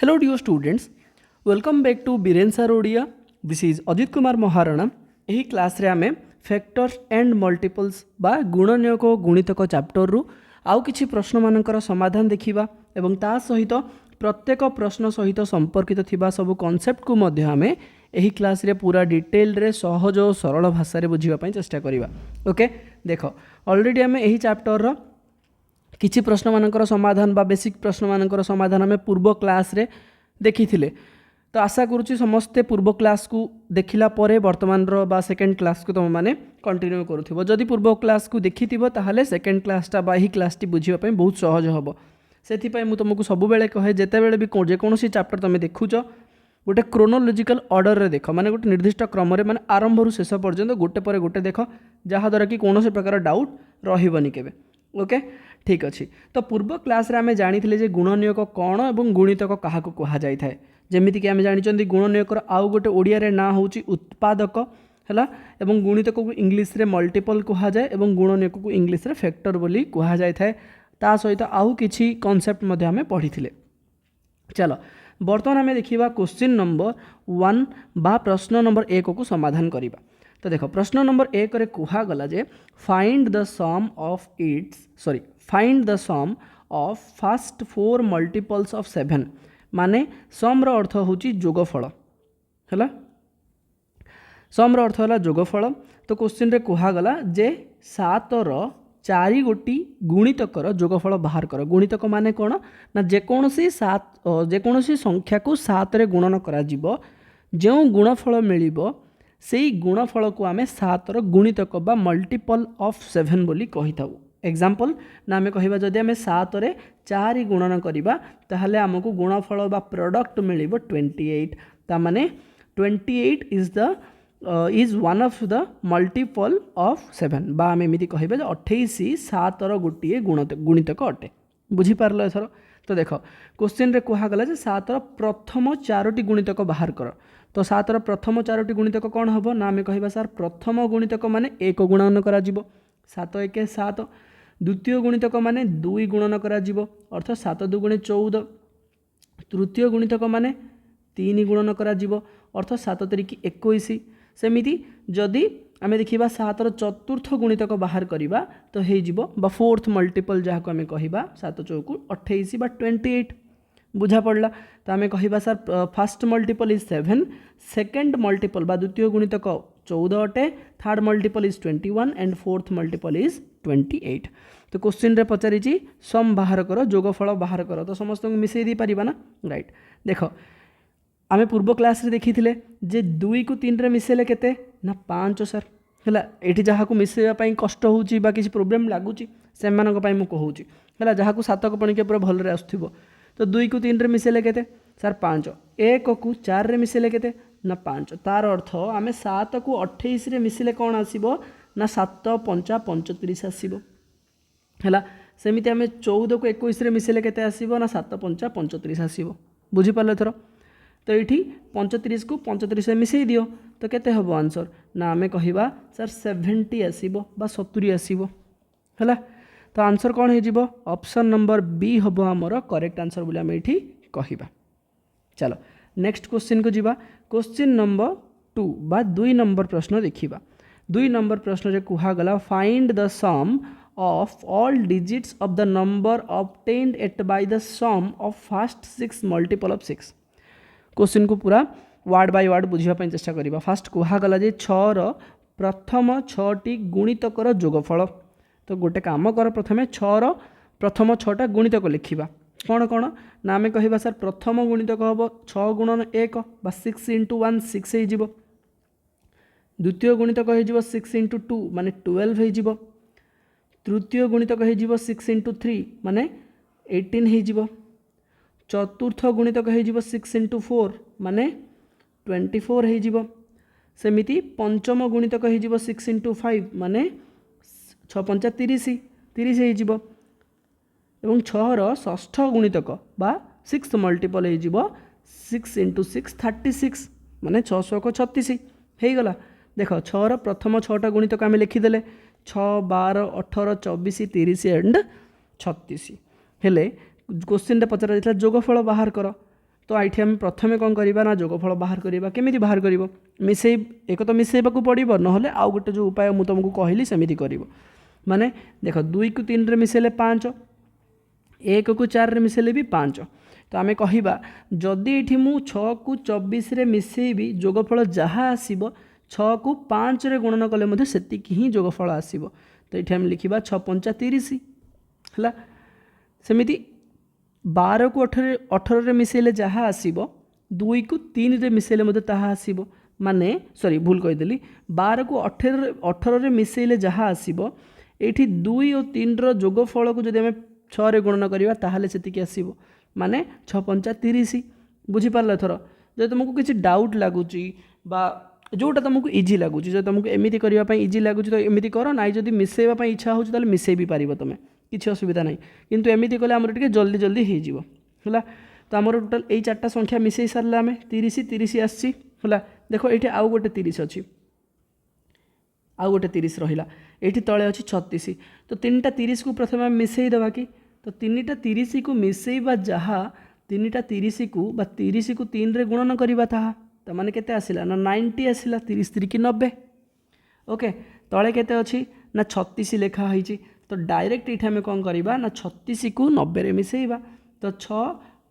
Hello dear students, welcome back to Biren Sir Odia. This is Ajit Kumar Maharana. ଏହି କ୍ଲାସ୍ରେ ଆମେ factors and ମଲ୍ଟିପଲ୍ସ ବା ଗୁଣନୀୟକ ଓ ଗୁଣିତକ ଚାପ୍ଟରରୁ ଆଉ କିଛି ପ୍ରଶ୍ନମାନଙ୍କର ସମାଧାନ ଦେଖିବା ଏବଂ ତା ସହିତ ପ୍ରତ୍ୟେକ ପ୍ରଶ୍ନ ସହିତ ସମ୍ପର୍କିତ ଥିବା ସବୁ କନସେପ୍ଟକୁ ମଧ୍ୟ ଆମେ ଏହି କ୍ଲାସ୍ରେ ପୁରା ଡିଟେଲରେ ସହଜ ଓ ସରଳ ଭାଷାରେ ବୁଝିବା ପାଇଁ ଚେଷ୍ଟା କରିବା। ଓକେ, ଦେଖ ଅଲରେଡ଼ି ଆମେ ଏହି ଚାପ୍ଟରର କିଛି ପ୍ରଶ୍ନମାନଙ୍କର ସମାଧାନ ବା ବେସିକ୍ ପ୍ରଶ୍ନମାନଙ୍କର ସମାଧାନ ଆମେ ପୂର୍ବ କ୍ଲାସ୍ରେ ଦେଖିଥିଲେ। तो आशा करुच्ची समस्ते पूर्व क्लास को देखिला परे वर्तमान बा सेकेंड क्लास को तुम मैंने कंटिन्यू करूथिबो। जदि पूर्व क्लास को देखिथिबो ताहले सेकेंड क्लासटा बा ही क्लासटी बुझिबा पई बहुत सहज हबो। सेथिपाई मु तुमको सबु बेले कहे जेतेबेले भी जेकोसी चैप्टर तुम देखुच गोटे क्रोनोलोजिकल ऑर्डर रे देख, माने गोटे निर्दिष्ट क्रम रे माने आरंभ रु शेष पर्यंत गोटे पर गोटे देख, जहाँ द्वारा कि कौन प्रकार डाउट रहिबनी केबे। ओके, ठीक अच्छी। तो पूर्व क्लास रे आमे जानिथिले जे गुणनीयक कौन और गुणितक काहाको कहा जाय थाए। जेमिति कि आमे जानिचंदी गुणनीयकर आउ गोटे ओडिया रे ना होची उत्पादक हैला एवं गुणितक को इंग्लिश रे मल्टीपल कहा जाए और गुणनीयक को इंग्लिश रे फैक्टर बोली कहा जाय थाए। ता सहित आउ किछि कांसेप्ट मध्ये आमे पढिथिले। चलो बर्तमान आमे देखिबा क्वेश्चन नंबर 1 बा प्रश्न नंबर 1 को समाधान करिबा। तो देखो प्रश्न नंबर 1 रे कहा गला जे find the sum of first 4 multiples of 7 माने सम रो अर्थ होची जोगफल हैला, सम रो अर्थ होला जोगफल। तो क्वेश्चन रे कहा गला जे 7 रो 4 गोटी गुणितकर जोगफल बाहर कर। गुणितक माने कोन ना जेकोसी संख्या को 7 रे गुणन करा जिवो, जो गुणफल मिलिबो सेई गुणफल को आमे 7 रो गुणितक बा मल्टीपल ऑफ 7 बोली कहि थाउ। एग्जांपल ना आमे कहिबा जदि आमे 7 रे 4 गुणन करिबा ताहले हमकु गुणफल बा प्रोडक्ट मिलिबो 28। ता माने 28 is one of the multiple of 7 बा आमे एमिति कहिबा जे 28 7 रो गोटिए गुणितक अटे। बुझी पारलो एथरो। तो देखो क्वेश्चन रे कहा गला जे 7 रो प्रथम 4टी गुणितक बाहर कर। तो 7 रो प्रथम 4टी गुणितक कौन हबो ना आमे कहिबा सर प्रथम गुणितक माने 1 गुणन करा जिवो 7 1 7। द्वितीय गुणितक माने 2 गुणन करा जिवो अर्थ 7 2 गुणे 14। तृतीय गुणितक माने 3 गुणन करा जिवो अर्थ 7 3 21। सेमिति जदि आमे देखिबा 7 रो चतुर्थ गुणितक बाहर करिबा तो हे जिवो बा फोर्थ मल्टीपल जहा को आमे कहिबा 7 चौकु 28 बा 28। बुझा पड़ला। तो आमे कहिबा sir first multiple is 7, second multiple बा द्वितीय गुणितक 14 अटे, third multiple is 21 and fourth multiple is 28। तो क्वेश्चन रे पचारिची सम बाहर करो जोगफल बाहर करो। तो समस्त को मिसई दी परिबा ना, राइट। देखो आमे पूर्व क्लास रे देखिथिले जे 2 को 3 रे मिसेले केते ना 5 सर हैला। एठी जहा को मिसेबा पई कष्ट होउची बा किछि प्रॉब्लम लागुची से मानक पई मु कहूची हैला, जहा को 7 को पणिके पूरा भल रे आस्थिबो। तो 2 को 3 रे मिसेले केते सर 5, 1 को 4 रे मिसेले केते ना 5। तार अर्थ आमे 7 को 28 रे मिसेले कोन आसीबो ना 7 5 35 आसीबो हैला। सेमिति आमे 14 को 21 रे मिसेले केते आसीबो ना 7 5 35 आसीबो। बुझी पाले थरो। तो ये 35 को 35 मिसई दियो तो केते हबो आंसर ना आमे कहिबा सर 70 आसीबो बा 70 आसीबो हैला। तो आंसर कौन हो जिवो ऑप्शन नंबर बी हबो हमर करेक्ट आंसर बोली आमे एठी कहिबा। चलो नेक्स्ट क्वेश्चन को जिबा। क्वेश्चन नंबर 2 बा 2 नंबर प्रश्न देखिबा। 2 नंबर प्रश्न रे कुहा गला find the sum of all digits of the number obtained at by the sum of first 6 multiple of 6। Question को पूरा वर्ड बाय वर्ड बुझिबा पई चेष्टा करिबा। फर्स्ट कुहा गला जे 6 रो प्रथम 6टी गुणितकर जोगफल। तो गोटे काम कर प्रथमे 6 रो प्रथम 6टा गुणितक लिखिबा। कौन कौन ना आमे कहिबा सर प्रथम गुणितक हबो 6 गुणन 1 बा 6 इंटू 1 6 हे जिवो। द्वितीय गुणितक हे जिवो 6 इंटू 2 माने 12 हे जिवो। तृतीय गुणितक हे जिवो 6 इंटू 3 माने 18 हे जिवो। चतुर्थ गुणितक हे जिवो 6 इंटू 4 माने 24 हे जिवो। सेमिति पंचम गुणितक हे जिवो 6 इंटू 5 माने 6 5 30 30 हे जिवो। एवं 6 रो षष्ठ गुणितक बा 6 मल्टीपल हे जिवो 6 इंटू 6 36 माने 600 को 36 हे गला। देखो 6 रो प्रथम 6टा गुणितक आमे लिखि देले 6 12 18 24 30 एंड 36 हेले। क्वेश्चन रे पचरा जोगफल बाहर कर तो ये आम प्रथम कौन करवा ना जोगफल बाहर करवा केमी बाहर कर मिसई एक तो मिसेबा पड़ो ना आउ गोटे जो उपाय मुझे तुमको कहली सेमती कर माने देख 2 को 3 रे मिसेले 5 1 को 4 रे मिसेले भी 5 तो आम कहवा जदि ये मु 6 को 24 रे मिसेबी जोगफल जहाँ आसब 6 को 5 रे गुणन कले सेतिकी ही जोगफल आसब तो ये आम लिखा 6 5 30 है सेमिति 12 को 18 रे मिसेले जहाँ आसब 2 को 3 रे मिसेले ताहा आसब माने सॉरी भूल कहीदेली 12 को 18 रे मिसेले जहाँ आसब ये 2 और 3 रो जोगफल को जब आम 6 रे गुणन करवा ताहले सेतिकी आसब माने 6 5 30 बुझीपार एथर जो तुमको किसी डाउट लगुच जोटा तुमको इजी लगुच जो तुमको एमती करने इजी लगुच तो एमती कर ना जब मिसेवाई इच्छा हो मिसई भी पार तुम किसी असुविधा ना किंतु एमती कले आमर टे जल्दी जल्दी होगा तो आमर टोटाल यही 4टा संख्या मिसई सारे आम 30 30 आसी है देख ये आउ गोटे 30 अच्छी आउ गोटे 30 रहा ये तले अच्छी 36 तो 3टा 30 को प्रथम आम मिसई देवा कि तो 3टा 30 को मिसईबा जहाँ 3टा 30 को 30 को 3 रे गुणन करवा ताहा तो माने केते आसिला ना 90 आसिला 30 3 की 90 ओके तले केते अच्छी ना 36 लेखा होईची तो डायरेक्ट ये आम कौन करवा ना 36 को 90 रे मिसईबा तो 6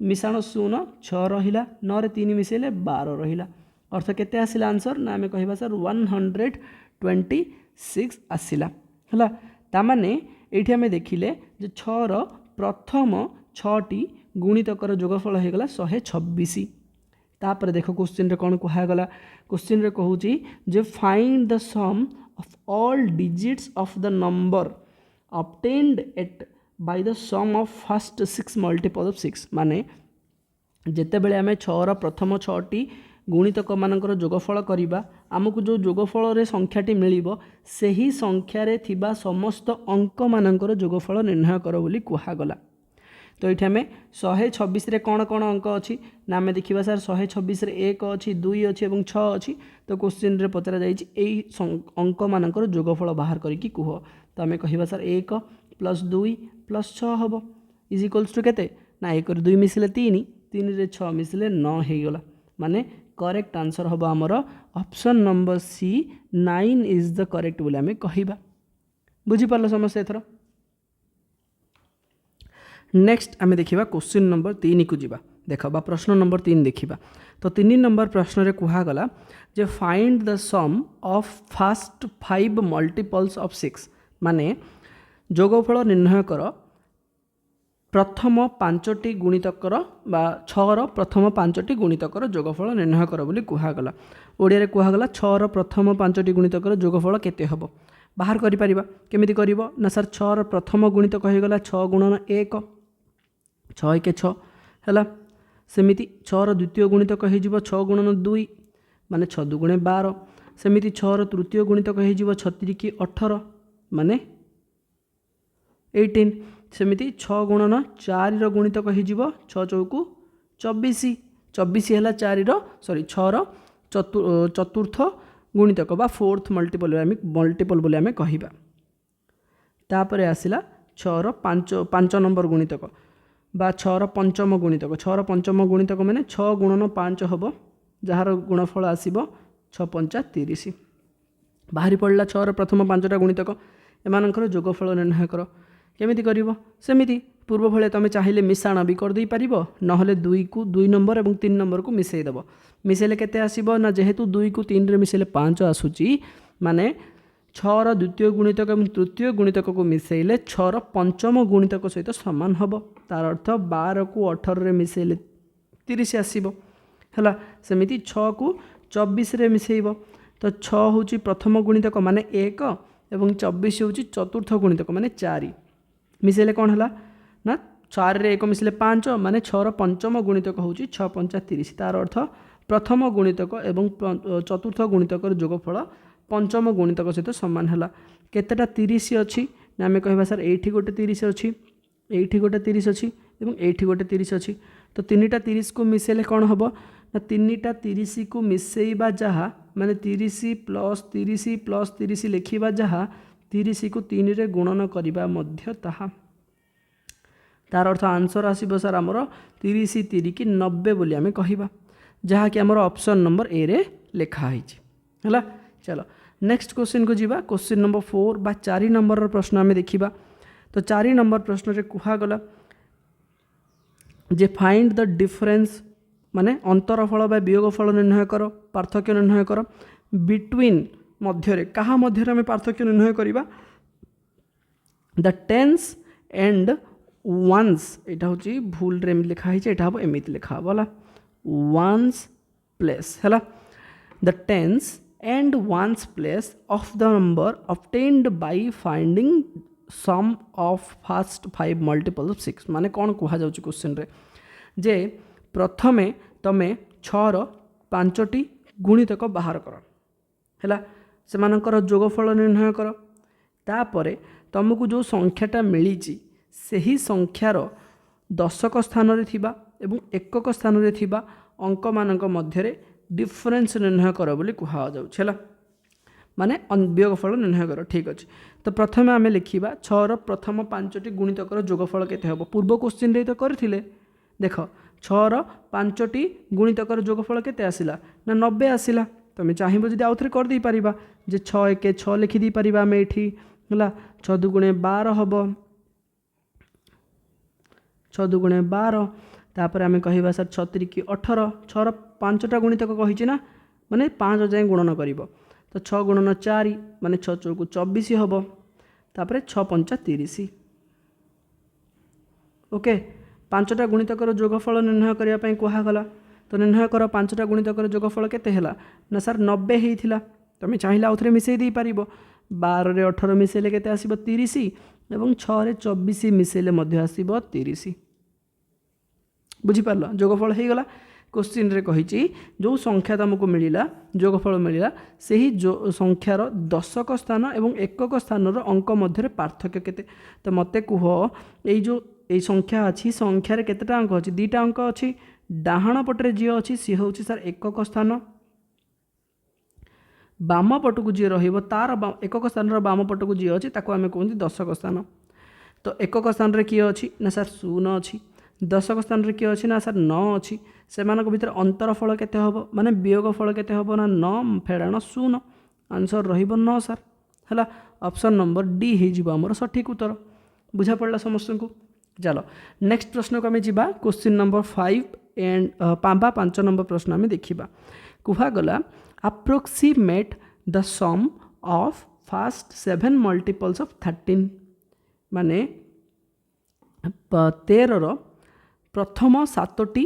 मिशाण 0 6 रहा 9 रे 3 मिसेले 12 रहा अर्थ केते आसिला आंसर ना आम कहवा सर 126 आसिला है तामाने ये आम देखिले जे 6 प्रथम 6टी गुणितकर जोगफल होगला 126 तापर देख क्वेश्चन रे कौन कहगला क्वेश्चन रे कहूची जे find the sum of all digits of the number obtained at by the sum of first 6 multiple of 6 माने जेते बेले आमे 6 प्रथम 6टी गुणितक मानकर जोगफल करिबा आमको जो जोगफल रे संख्याटी मिलिबो सेही संख्या रे थिबा समस्त अंक मानकर जोगफल निर्णय कर बोली कुहागला तो ये आम 126 रे कौन कौन अंक अच्छी ना आम देखा सर 126 रे 1 अच्छी 2 अच्छी और 6 अच्छी तो क्वेश्चन रे पचरा जाइए अंक मानकर जोगफल बाहर करके कुह तो आम कहवा सर 1 + 2 + 6 हम इज इक्वल्स टू केते ना 1 रे 2 मिसले 3 3 रे 6 मिसले 9 होगला माने करेक्ट आंसर हम आमर option number C 9 is the correct बोले आम कहवा बुझीपार समस्या एथर नेक्स्ट आम देखा क्वेश्चन नंबर 3 को जीवा देख प्रश्न नंबर 3 देखा तो 3 नंबर प्रश्न रे कहगला जे find the sum of first 5 multiples of 6 माने जोगफल निर्णय कर प्रथम 5टी गुणितकर बा 6 प्रथम 5टी गुणितकर जोगफल निर्णय कर बोली कहगला ओडिया रे कहगला 6 प्रथम 5टी गुणितकर जोगफल केते हबो बाहर करि परिबा केमिति करिवो ना सर 6 प्रथम गुणितक होइगला 6 गुणन 1 6 के 6 है सेमिति 6 द्वितीय गुणितक हो 6 गुणन 2 माने 6 2 गुणे 12 सेमिति 6 तृतीय गुणितक हो 36 की 18 माने 18 सेमिति 6 गुणन 4 गुणितक हो 6 चौकु 24 24 है 4 सॉरी 6 चतुर्थ गुणितक बा फोर्थ मल्टीपल बोले आम कहवा तापर आसला 6 5 नंबर गुणितक बा 6 पंचम गुणितक 6 पंचम गुणितक माने 6 गुणन 5 हम जार गुणफल आसब 6 5 30 बाहरी पड़ा 6 प्रथम 5टा गुणितक एमानकर जोगफल निर्णय कर केमिति करिवो सेमिति पूर्व भले तुम चाहिए मिशाण भी करदे पार ना 2 को 2 नंबर और 3 नंबर को मिसेदेव मिसेले केते आसीबो ना जेहेतु 2 को 3 रे मिसेले 5 आसूची माने 6 द्वितीय गुणितक और तृतीय गुणितक को मिसेले 6 पंचम गुणितक सहित सामान हम तार अर्थ 12 को 18 रे मिसेले 30 आसीबो हला सेमिति 6 को 24 रे मिसेइबो तो 6 होची प्रथम गुणितक माने 1 और 24 होची चतुर्थ गुणितक माने 4 मिसेले कौन है ना 4 रे 1 मिसले 5 माने 6 पंचम गुणितक होची 6 5 30 तार अर्थ प्रथम गुणितक एवं चतुर्थ गुणितकर जोगफल पंचम गुणितक सहित सामान है केतेटा 30 अच्छी ना आम कहवा सर एठी गोटे 30 अच्छी एठी गोटे 30 अच्छी और एठी गोटे 30 अच्छी तो 3टा 30 को मिसेले कौन हम ना 3टा 30 को मिसेइबा जहाँ माने 30 + 30 + 30 लिखिबा जहाँ 30 को 3 रे गुणन करिबा मध्य ताहा तार अर्थ आंसर आसीबो सर आमर 30 3 की 90 बोली आमे कहिबा जहाँकि आमर ऑप्शन नंबर ए रे लिखा होइछि हला। चलो नेक्स्ट क्वेश्चन को जीवा क्वेश्चन नंबर 4 बा 4 नंबर प्रश्न आमे देखिबा। तो 4 नंबर प्रश्न रे कुहा गला जे फाइंड द डिफरेंस माने अंतरफल बा वियोगफल निर्णय करो पार्थक्य निर्णय करो बिटवीन मध्य रे कहा मध्य रे आमे पार्थक्य निर्णय करिबा द टेंस एंड वंस एटा होची भूल रे लिखा है एटा हो एमित लिखा बोला वंस प्लेस हैला the tens and ones place of the number obtained by finding sum of first 5 multiple of 6 माने कौन कहा जाउची क्वेश्चन रे जे प्रथमे तमे 6 रो 5टी गुणितक बाहर कर हैला सेमानकर जोगफल निर्णय कर तापरे तुमको जो संख्याटा मिली सही संख्यार दशक स्थान रे थिबा एवं एकक स्थान रे थिबा अंक मानक मध्य रे डिफरेंस निर्णय कर बोली कहा जाउछ हैला माने वियोगफल निर्णय कर ठीक अच्छे। तो प्रथमे आमे लिखिबा 6 रो प्रथम 5टी गुणितकर जोगफल केते हबो पूर्व क्वेश्चन रे तो करथिले देख 6 रो 5टी गुणितकर जोगफल केते आसिला ना 90 आसिला तुम चाहिए जदि आउ थे कर दे पारिबा जे 6 1 6 लिखि दी पारिबा आमे एठी हला 6 दुगुणे 12 हबो 6 दुगुणे 12 तापर आमे कहिबा सर 6 3 की 18 6 रो 5टा गुणितक कहिछि ना माने 5 जाय गुणन करिवो तो 6 गुणन 4 माने 6 4 को 24 हबो तापर 6 5 30 ओके 5टा गुणितकर जोगफल निर्णय करिया पई कोहा गला तो निर्णय कर 5टा गुणितकर जोगफल केते हैला ना सर 90 हेइथिला तमे चाहिला आउ थे मिसेई दी पारिबो 12 रे 18 मिसेले केते आसीबो 30 एवं 6 रे 24 मिसेले मध्य आसीबो 30 बुझी पारलो जोगफल हे गला क्वेश्चन रे कहिछि जो संख्या तुमको मिलिला जोगफल मिलिला सेही जो संख्यार दशक स्थान एवं एकक स्थान रो अंक मध्य रे पार्थक्य केते तो मते कुह एई जो एई संख्या अछि संख्या रे केतेटा अंक अछि दुईटा अंक अछि डाहाण पटरे जी अछि सी होछि सर एकक स्थान बाम पटकू जी रहिबो तार एकक स्थान रो बाम पटकू जी अछि ताको आमे कहउछि दशक स्थान तो एकक स्थान रे की अछि ना सर 0 अछि दशक स्थान रे की अछि ना सर 9 अछि सेमानक भितर अंतरफल केते हबो माने वियोगफल केते हबो ना 9 फेडाण 0 आंसर रहिबो 9 सर हला ऑप्शन नंबर डी हे जिवो हमर सठिक उत्तर बुझा पड़ला समस्त को। चलो नेक्स्ट प्रश्न को आमे जिबा क्वेश्चन नंबर 5 एंड 5 नंबर प्रश्न आमे देखिबा कुहा गला approximate the sum of first 7 multiples of 13 माने 13 रो प्रथम 7टी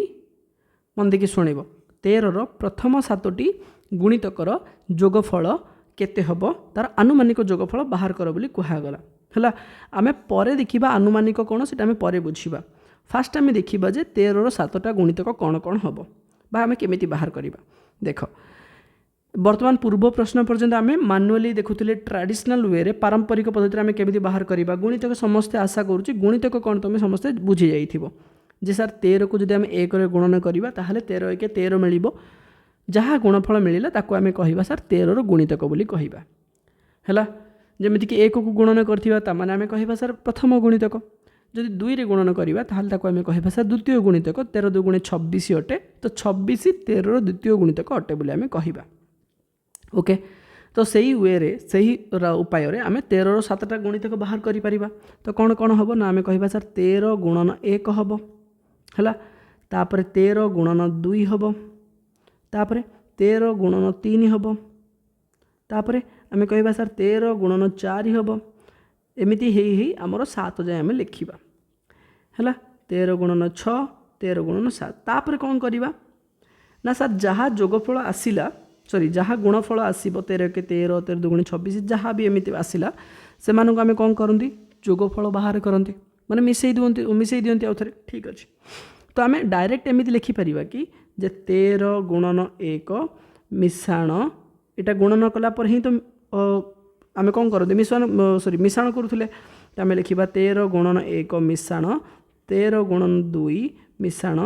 मन देखि सुनिबो 13 रो प्रथम 7टी गुणितकर जोगफल केते हबो तार आनुमानिक जोगफल बाहर कर बोली कुहा गला हला आमे परे देखिबा आनुमानिक कोन सेटा आमे परे बुझिबा फास्ट आमे देखिबा जे 13 रो 7टा गुणितक कोन कोन हबो बा आमे केमिति बाहर करिबा देखो वर्तमान पूर्व प्रश्न पर्यंत आमे मैनुअली देखुथिले ट्रेडिशनल वे रे पारंपरिक पद्धति रे आमे केमिति बाहर करिबा गुणितक समस्त आशा करूची गुणितक कोन तमे समस्त बुझी जाइथिबो जे सर 13 को जदि आमे 1 रे गुणन करिबा ताहाले 13 1 13 मिलिबो जहा गुणफल मिलिला ताको आमे कहिबा सर 13 रो गुणितक बोली कहिबा हैला जेमिति कि 1 को गुणन करथिबा ता माने आमे कहिबा सर प्रथम गुणितक जदि 2 रे गुणन करिबा ताहाले ताको आमे कहिबा सर द्वितीय गुणितक 13 2 गुणे 26 अटे तो 26 13 रो द्वितीय गुणितक अटे बोली आमे कहिबा ओके तो सही वे रे सही उपाय रे आमे 13 रो 7टा गुणितक बाहर करि परिबा तो कोन कोन हबो ना आमे कहिबा सर 13 गुणन 1 हबो हैला तापर 13 गुणन 2 हबो तापर 13 गुणन 3 हबो तापर आमे कहिबा सर 13 गुणन 4 हबो एमिति हेई हेई हमरो 7 जाय आमे लिखिबा हैला 13 गुणन 6 13 गुणन 7 तापर कोन करिबा ना सर जहा जोगफल आसिला सॉरी जहाँ गुणफल आसो 13 के 13 13 दुगुणी 26 जहाँ भी एमती आसला से आम कौन करती जोगफल बाहर करती माने मिसई दिखती आउ थे ठीक अच्छे तो आम डायरेक्ट एमती लिखिपर कि जे 13 गुणन 1 मिशाण यहाँ गुणन कलापर ही तो आम कौन करते मिशाण करूँ आम लिखा 13 गुणन 1 मिशाण 13 गुणन 2 मिशाण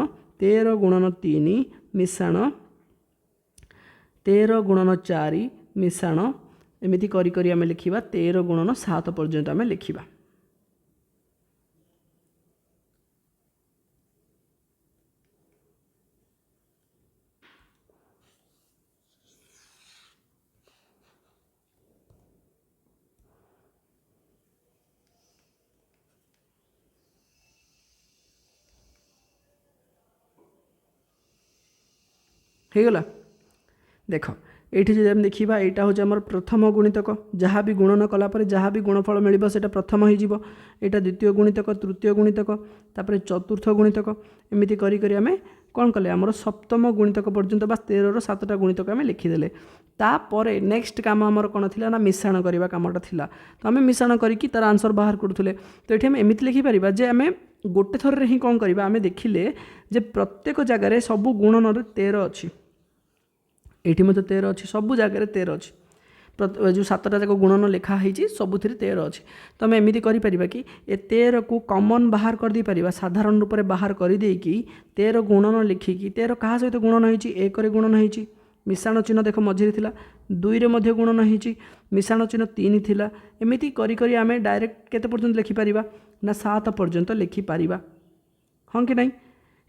13 गुणन 3 मिशाण 13 गुणन 4 मिशाण एमती करी आम लिखा 13 गुणन 7 पर्यंत आम लिखा ହେଇଗଲା। देख ये जब आम देखा यहाँ हूँ आम प्रथम गुणितक जहाँ भी गुणन कलापर जहाँ भी गुणफल मिल से प्रथम हो द्वितीय गुणितक तृतीय गुणितक तापर चतुर्थ गुणितक एमती करी आम कौन कले आमर सप्तम गुणितक पर्यंत बा 13 7टा गुणितक आम लिखिदेले। तापर नेक्स्ट काम आमर कौन थी ना मिश्रण करवा कमटा थिला तो आम मिश्रण करके तार आंसर बाहर करूँ। तो ये आम एमती लिखिपर जे आम गोटे थर ही कौन करवा आम देखिले जे प्रत्येक जगार सब गुणन 13 अच्छी ये मत 13 अच्छी सब जगह 13 अच्छी जो 7टा जाक गुणन लिखाही सबुथ 13 अच्छी। तो आम एमती करें कि ए 13 को कमन बाहर कर दे पारिबा साधारण रूप में बाहर करदेकि 13 गुणन लिखिकी 13 क्या सहित गुणन होती 1 गुणन होती मिश्रण चिन्ह देख मझे था 2 रे मध्य गुणन होती मिश्रण चिन्ह 3 थिला एमती करी आम डायरेक्ट केते पर्यंत लिखिपर ना 7 पर्यंत लिखिपर हाँ कि नहीं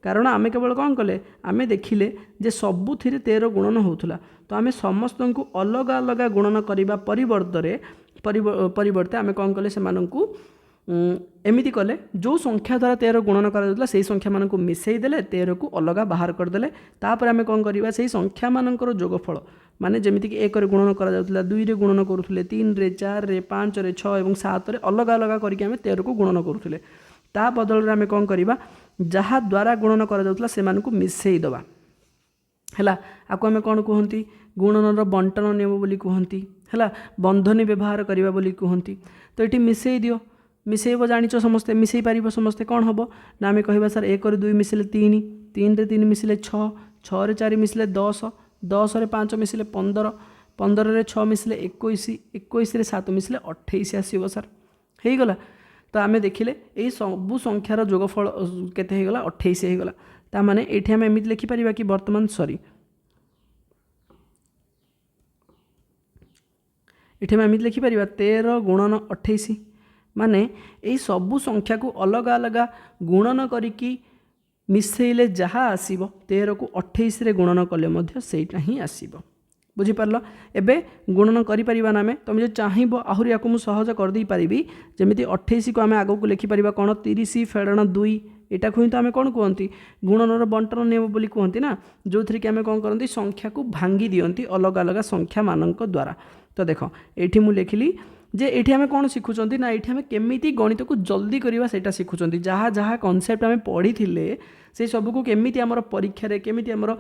कारण आम केवल कौन कले आम देखिले जे सबुथ 13 गुणन होता तो आम समस्त को अलग अलग गुणन करने परिवर्ते आम कौन कले से एमती कले जो संख्या द्वारा 13 गुणन करा से संख्या मान मिसईदेले 13 को अलग बाहर करदे तापर आम कौन करवा से संख्या मानकर जोगफल माने जमीक 1 रे गुणन करा 2 रे गुणन करुले 3 रे 4 रे 5 रे 6 और 7 रे अलग अलग करके आम 13 को गुणन करुले ता बदल आम कौन करवा जहाँ द्वारा गुणन करा से मिसईदबा है आपको आम कौन कहती गुणन बंटन नियम बोली कहती है बंधनी व्यवहार करवा बोली कहती। तो ये मिसई दियो मिसेब जाच समस्ते मिसई पार समस्ते कौन हम ना आम कह सर 1 रे 2 मिसिले 3 3 रे 3 मिसिले 6 6 रे 4 मिसिले 10 10 रे 5 मिसिले 15 15 रे 6 मिसिले 21 21 रे 7 मिसिले 28 आसब सर हो गला। तो आम देखिले यही सबू संख्यार जोगफल केते होगला 28 होगला ताने ये आम एमती लिखिपर कि बर्तमान सॉरी ये आम एमती लिखिपर 13 गुणन 28 माने यही सबू संख्या को अलग अलग गुणन करिकी मिसेइले जहाँ आसीबो 13 को 28 रे गुणन कले मध्य सेटा ही आसीबो बुझीपार एबे गुणन करिपरिबा ना आमे तुम जो चाहिबो आहुरी याकु मु सहज कर दे पारिबी जेमिति 28 को आमे आगो को लिखि परिबा कोन 30 फेडण 2 एटा को ही तो आमे कोन कहंती गुणनर बंटन नियम बोली कहंती ना जो थरी के आमे कोन करंती संख्या को भांगी दियंती अलग अलग संख्या मानक द्वारा। तो देखो एठी मु लिखिली जे एठी आमे कोन शिखुचंती ना एठी आमे केमिति गणित को जल्दी करबा सेटा शिखुचंती जहाँ जहाँ कॉन्सेप्ट आमे पढ़ी थिले से सब को केमिति हमर परीक्षा रे केमिति हमर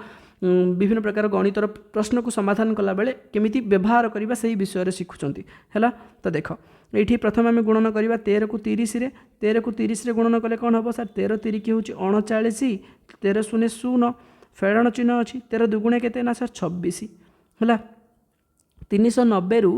विभिन्न प्रकार गणितर प्रश्न को समाधान कला बेले केमिति व्यवहार करबा सही विषय रे शिखुचंती हैला। तो देखो एठी प्रथम आमे गुणन करबा 13 को 30 रे 13 को 30 रे गुणन कले कोन हबो सर 13 3 की होची 39 13 शून्य 0 फेडण चिन्ह अछि 13 दुगुणे केते ना सर 26 हैला 390 रु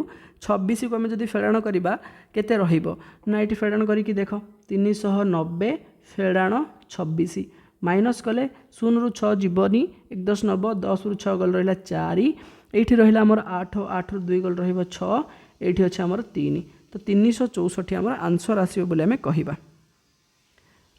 26 को आम जब फेड़ाण करवा केते रहिबो ना ये फेड़ाण करी देख 390 फेड़ाण 26 माइनस कले 0 रु 6 जीवनी 1 10 9 10 रु 6 गल रहा 4 ये रहा आमर 8 8 रु 2 गल रहा 6 ये अच्छे आमर 3 तो 364 आमर आंसर आसो बोले आम कहवा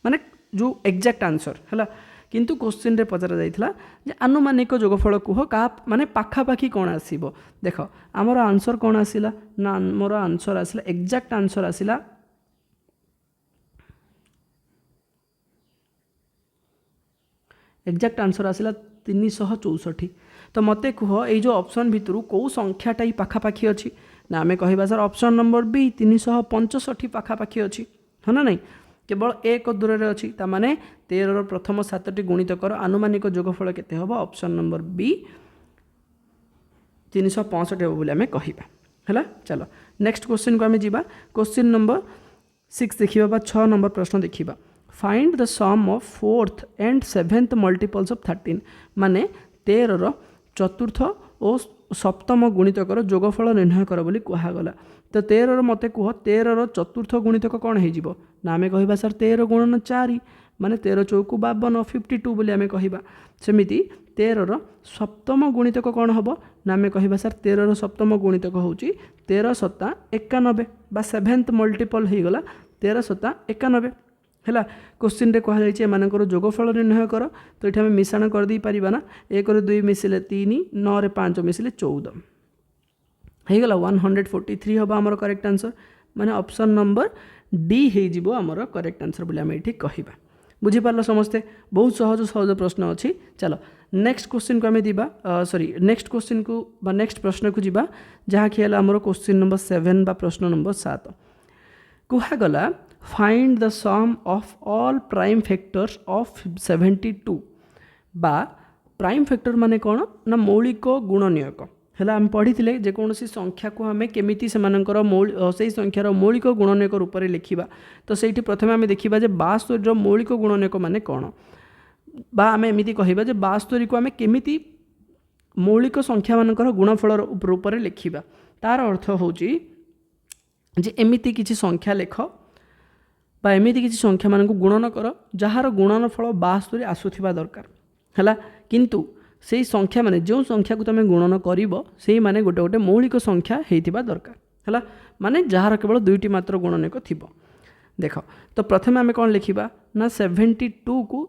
माने जो एक्जाक्ट आंसर है किंतु क्वेश्चन रे पचरा जाइथिला जे आनुमानिक जोगफल कुह का माने पाखापाखी कौन आसीबो देख आमर आंसर कौन आसिला ना आमर आंसर आसिला एक्जाक्ट आंसर आसिला एक्जाक्ट आंसर आसिला 364। तो मते कुह ये जो ऑप्शन भितरु कौ संख्याटा ही पाखापाखी अच्छी ना आम कहवा सर ऑप्शन नंबर बी 365 पाखापाखी अच्छी है ना नहीं केवल एक दूर में अच्छी ताने 13 प्रथम 7टी गुणितकर आनुमानिक जोगफल केते हबो ऑप्शन नंबर बी 365 हे बोली आम कहवा है। चलो नेक्स्ट क्वेश्चन को आम जीवा क्वेश्चन नंबर 6 देखा 6 नंबर प्रश्न देखा find the sum of 4th and 7th multiples of 13 माने 13 चतुर्थ और सप्तम गुणितकर जोगफल निर्णय कर बोली कहगला। तो 13 मत कह 13 चतुर्थ गुणितक कौन हो ना आम कहवा सर 13 गुणन 4 माने 13 चौक 52 52 बोली आम कहवा सेमिति 13 सप्तम गुणितक कौन हम ना आम कहवा सर 13 सप्तम गुणितक हूँ 13 7 91 बा 7th मल्टीपल होगला 13 7 91 है। क्वेश्चन रे कहुई एमानकर जोगफल निर्णय कर तो ये आम मिश्रण कर दे पारिबा ना 1 रे 2 मिसिले 3 9 रे 5 मिसिले 14 होगला 143 हम आमर करेक्ट आंसर माने ऑप्शन नंबर डी हो आमर करेक्ट आंसर बोली आम ये कहवा। बुझीपार समस्ते बहुत सहज सहज प्रश्न अच्छी। चलो नेक्स्ट क्वेश्चन को आम दीबा सॉरी नेक्स्ट क्वेश्चन को बा नेक्स्ट प्रश्न को जीवा जहाँ कि आमर क्वेश्चन नंबर 7 बा प्रश्न नंबर 7 कहगला find the sum of all prime factors of 72 बा प्राइम फैक्टर माने कौन ना मौलिक गुणनीयक है आम पढ़ी जेकोसी संख्या को आम केमी से से संख्यार मौलिक गुणनीयक रूप में लिखा तो से प्रथम आम देखा 72 मौलिक गुणनीयक माने कौन बा आम एमती कहवा 72 को आम केमी मौलिक संख्या मानकर गुणफल रूप में लिखा तार अर्थ हूँ जे एमती किसी संख्या लेख बा एमती किसी संख्या मान गुणन कर जार गुणनफल 72 आसुवा दरकार है किंतु से संख्या माने जो संख्या को तुम गुणन कर से माने गोटे गोटे मौलिक संख्या होइतिबा दरकार है माने जार केवल दुईटी मात्र गुणनीयक थी। देख तो प्रथम आम कौन लिखा ना 72 को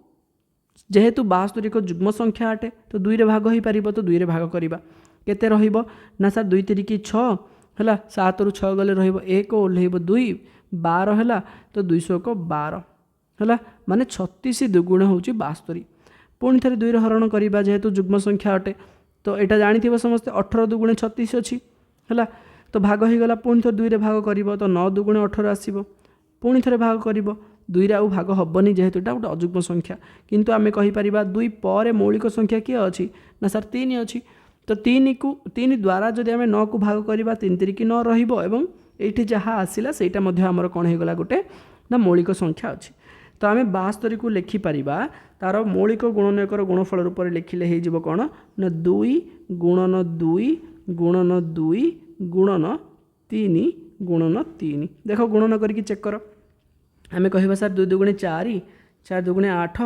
जेहेतु 72 एक जुग्म संख्या अटे तो 2 रे भाग हो पार तो 2 रे भाग करवा केते रहिबो ना सर 2 3 6 है 7 रु 6 गले रहिबो 1 ओह्लैब 2 12 है तो 200 12 है माने 36 दुगुण हूँ 72 पुणी थे 2 रे हरण करवा जेहेतु जुग्म संख्या अटे तो यहाँ जानी समस्ते 18 दुगुणे 36 अच्छी है तो भाग हो गला पुणी थे 2 रे भाग कर तो 9 दुगुणे 18 आसो पुणी थे भाग कर 2 रे आउ भाग हेनी जेहेतु यहाँ गोटे अजुग्म संख्या किंतु आम कहीपर 2 पर मौलिक संख्या किए अच्छी ना सर 3 अच्छी तो 3 द्वारा जदि आम 9 को भाग करवा 3 3 9 रही जहाँ आसला से आमर कौन होगा गोटे ना मौलिक संख्या अच्छी तो आम 72 को लिखिपर तार मौलिक गुणनीयकर गुणफल रूप में लिखिले हो कौन ना 2 गुणन 2 गुणन 2 गुणन 3 गुणन 3 देख गुणन करके चेक कर आम कह सर 2 दुगुणे 4 4 दुगुणे 8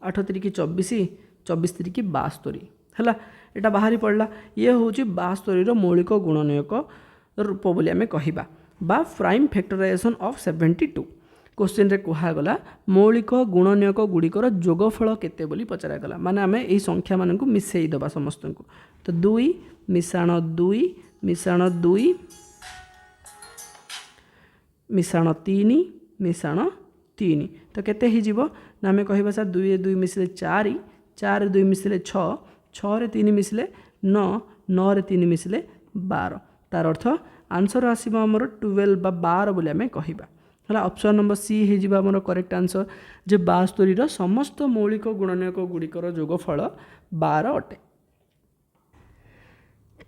8 3 24 24 3 72 है यहाँ बाहरी पड़ा ये हूँ 72 मौलिक गुणनीयक रूप बोली आम कहवा बा प्राइम फैक्टराइजेशन ऑफ 72 क्वेश्चन रे कहगला मौलिक गुणनीयक गुड़िकर जोगफल केते बोली पचरागला माने आम यही संख्या मान को मिसई दबा समस्त को तो 2 मिशाण 2 मिशाण 2 मिशाण 3 मिशाण 3 तो केते ही जीवो ना आम कहबा सर 2 2 मिसले 4 4 2 मिसले 6 6 रे 3 मिसले 9 9 रे 3 मिसले 12 तार अर्थ आंसर आसीबो हमर 12 बा 12 बोली आम कहबा है ऑप्शन नंबर सी हो आमर करेक्ट आंसर जे 72 समस्त मौलिक गुणनीयक गुड़िकर जोगफल 12 अटे।